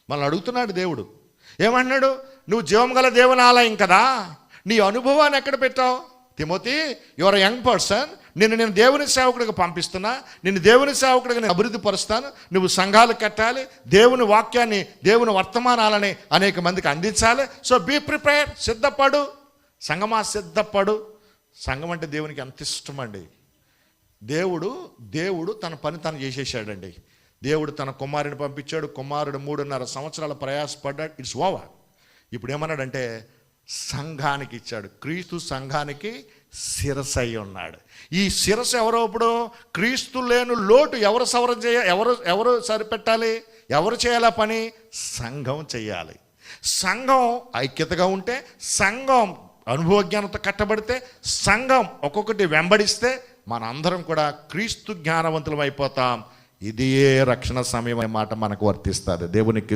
మనల్ని అడుగుతున్నాడు దేవుడు. ఏమన్నాడు? నువ్వు జీవం గల దేవుని ఆలయం కదా, నీ అనుభవాన్ని ఎక్కడ పెట్టావు? తిమోతి, యువర్ యంగ్ పర్సన్, నేను దేవుని సేవకుడికి పంపిస్తున్నా, నిన్ను దేవుని సేవకుడికి నేను అభివృద్ధి పరుస్తాను. నువ్వు సంఘాలు కట్టాలి, దేవుని వాక్యాన్ని, దేవుని వర్తమానాలని అనేక మందికి అందించాలి. సో బీ ప్రిపేర్, సిద్ధపడు. సంఘమా సిద్ధపడు. సంఘం అంటే దేవునికి ఎంత ఇష్టం అండి. దేవుడు తన పని తను చేసేసాడండి. దేవుడు తన కుమారుని పంపించాడు. కుమారుడు 3.5 సంవత్సరాల ప్రయాసపడ్డాడు. It's over. ఇప్పుడు ఏమన్నాడంటే సంఘానికి ఇచ్చాడు. క్రీస్తు సంఘానికి శిరస్సు అయి ఉన్నాడు. ఈ శిరస్సు ఎవరో? ఇప్పుడు క్రీస్తు లేని లోటు ఎవరు సరిపెట్టాలి? ఎవరు చేయాలా పని? సంఘం చేయాలి. సంఘం ఐక్యతగా ఉంటే, సంఘం అనుభవజ్ఞానంతో కట్టబడితే, సంఘం ఒక్కొక్కటి వెంబడిస్తే మనందరం కూడా క్రీస్తు జ్ఞానవంతులం అయిపోతాం. ఇదే రక్షణ సమయం అనే మాట మనకు వర్తిస్తుంది. దేవునికి